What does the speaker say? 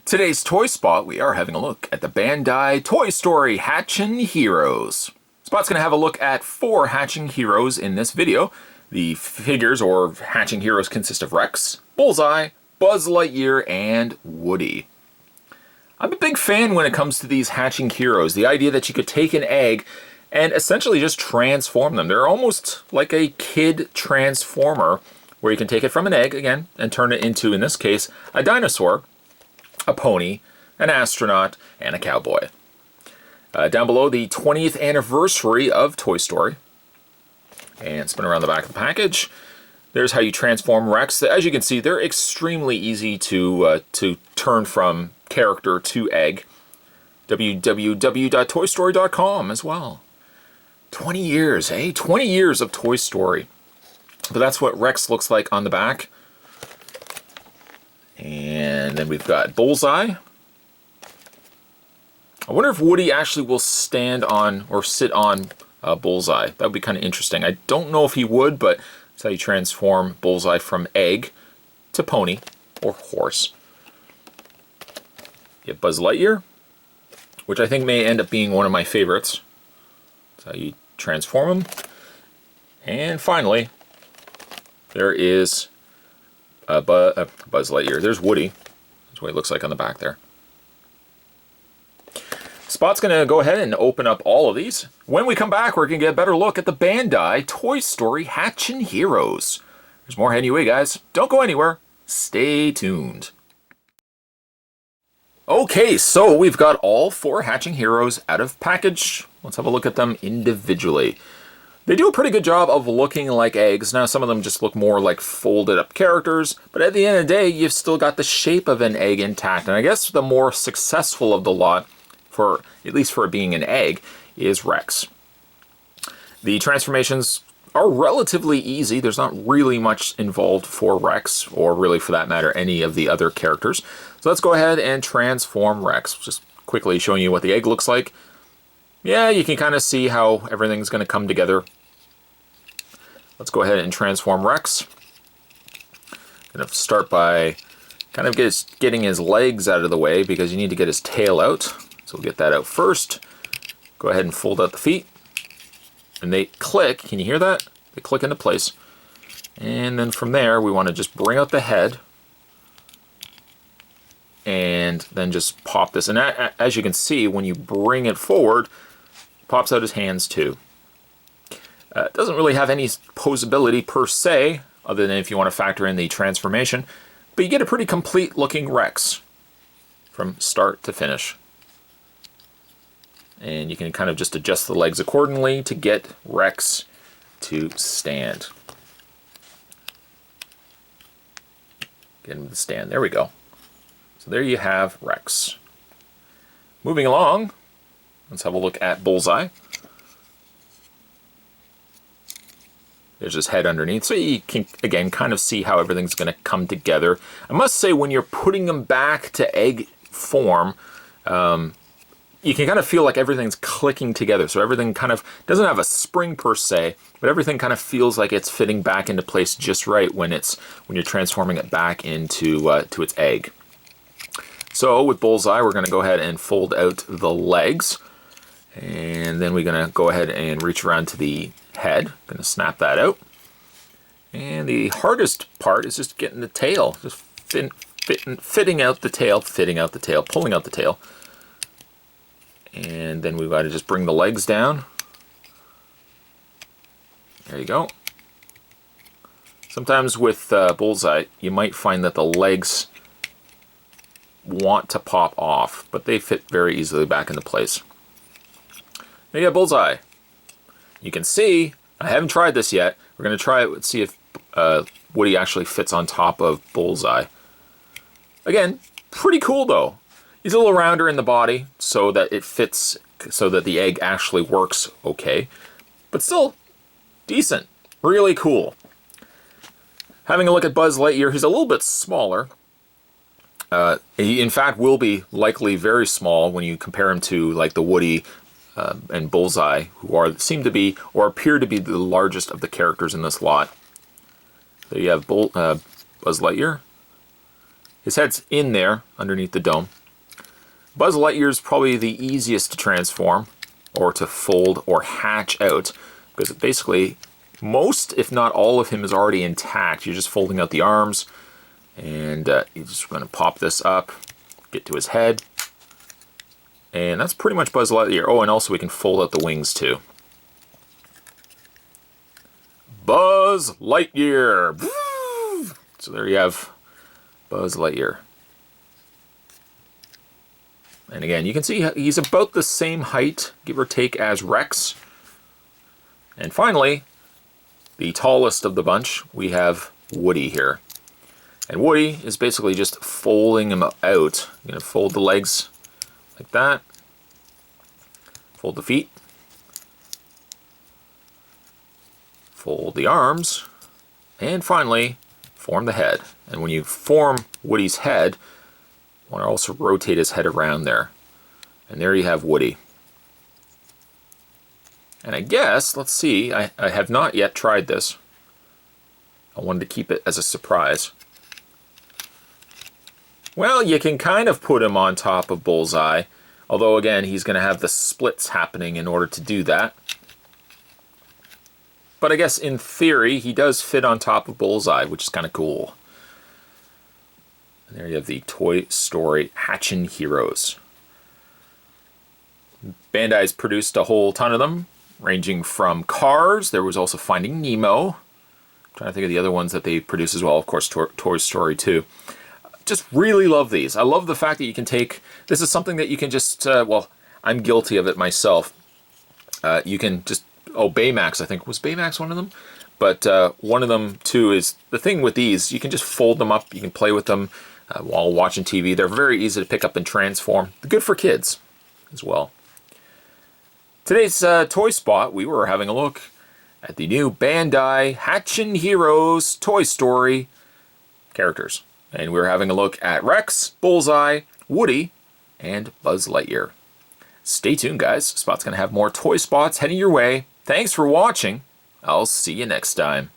Today's Toy Spot, we are having a look at the Bandai Toy Story Hatchin' Heroes. Spot's going to have a look at 4 hatching heroes in this video. The figures, or hatching heroes, consist of Rex, Bullseye, Buzz Lightyear, and Woody. I'm a big fan when it comes to these hatching heroes. The idea that you could take an egg and essentially just transform them. They're almost like a kid transformer, where you can take it from an egg, again, and turn it into, in this case, a dinosaur, a pony, an astronaut, and a cowboy. Down below, the 20th anniversary of Toy Story. And spin around the back of the package. There's how you transform Rex. As you can see, they're extremely easy to turn from character to egg. www.toystory.com as well. 20 years, eh? 20 years of Toy Story. But that's what Rex looks like on the back. And then we've got Bullseye. I wonder if Woody actually will stand on or sit on Bullseye. That would be kind of interesting. I don't know if he would, but that's how you transform Bullseye from egg to pony or horse. You have Buzz Lightyear, which I think may end up being one of my favorites. That's how you transform him. And finally, there is Buzz Lightyear. There's Woody. That's what he looks like on the back there. Spot's going to go ahead and open up all of these. When we come back, we're going to get a better look at the Bandai Toy Story Hatchin' Heroes. There's more heading your way, guys. Don't go anywhere. Stay tuned. Okay, so we've got all 4 hatching heroes out of package. Let's have a look at them individually. They do a pretty good job of looking like eggs. Now, some of them just look more like folded up characters, but at the end of the day, you've still got the shape of an egg intact. And I guess the more successful of the lot, at least for it being an egg, is Rex. The transformations are relatively easy. There's not really much involved for Rex, or really for that matter, any of the other characters. So let's go ahead and transform Rex. Just quickly showing you what the egg looks like. Yeah, you can kind of see how everything's going to come together. Let's go ahead and transform Rex. I'm going to start by kind of getting his legs out of the way, because you need to get his tail out. So we'll get that out first. Go ahead and fold out the feet. And they click. Can you hear that? They click into place. And then from there, we want to just bring out the head. And then just pop this. And as you can see, when you bring it forward, it pops out his hands too. It doesn't really have any posability per se, other than if you want to factor in the transformation. But you get a pretty complete looking Rex from start to finish. And you can kind of just adjust the legs accordingly to get Rex to stand. Get him to stand. There we go. So there you have Rex. Moving along, let's have a look at Bullseye. There's his head underneath, so you can, again, kind of see how everything's going to come together. I must say, when you're putting them back to egg form, you can kind of feel like everything's clicking together. So everything kind of doesn't have a spring per se, but everything kind of feels like it's fitting back into place just right when you're transforming it back into to its egg. So with Bullseye, we're going to go ahead and fold out the legs, and then we're going to go ahead and reach around to the head. Going to snap that out. And the hardest part is just getting the tail, just fitting out the tail, pulling out the tail. And then we've got to just bring the legs down. There you go. Sometimes with Bullseye, you might find that the legs want to pop off, but they fit very easily back into place. There you go, Bullseye. You can see, I haven't tried this yet. We're going to try it and see if Woody actually fits on top of Bullseye. Again, pretty cool though. He's a little rounder in the body so that it fits, so that the egg actually works okay. But still, decent. Really cool. Having a look at Buzz Lightyear, he's a little bit smaller. He, in fact, will be likely very small when you compare him to like the Woody and Bullseye, who seem to be, or appear to be, the largest of the characters in this lot. There you have Buzz Lightyear. His head's in there underneath the dome. Buzz Lightyear's probably the easiest to transform or to fold or hatch out, because basically most, if not all of him is already intact. You're just folding out the arms, and you're just going to pop this up, get to his head, and that's pretty much Buzz Lightyear. Oh, and also we can fold out the wings too. Buzz Lightyear! So there you have Buzz Lightyear. And again, you can see he's about the same height, give or take, as Rex. And finally, the tallest of the bunch, we have Woody here. And Woody is basically just folding him out. You're going to fold the legs like that. Fold the feet. Fold the arms. And finally, form the head. And when you form Woody's head, you want to also rotate his head around there. And there you have Woody. And I guess, let's see, I have not yet tried this. I wanted to keep it as a surprise. Well, you can kind of put him on top of Bullseye, although again, he's going to have the splits happening in order to do that. But I guess in theory, he does fit on top of Bullseye, which is kind of cool. And there you have the Toy Story Hatchin' Heroes. Bandai's produced a whole ton of them, ranging from Cars. There was also Finding Nemo. I'm trying to think of the other ones that they produce as well. Of course, Toy Story 2. Just really love these. I love the fact that you can take... This is something that you can just... well, I'm guilty of it myself. You can just... Oh, Baymax, I think. Was Baymax one of them? But one of them, too, is... The thing with these, you can just fold them up. You can play with them while watching TV. They're very easy to pick up and transform. Good for kids as well. Today's Toy Spot, we were having a look at the new Bandai Hatchin' Heroes Toy Story characters. And we were having a look at Rex, Bullseye, Woody, and Buzz Lightyear. Stay tuned, guys. Spot's going to have more Toy Spots heading your way. Thanks for watching. I'll see you next time.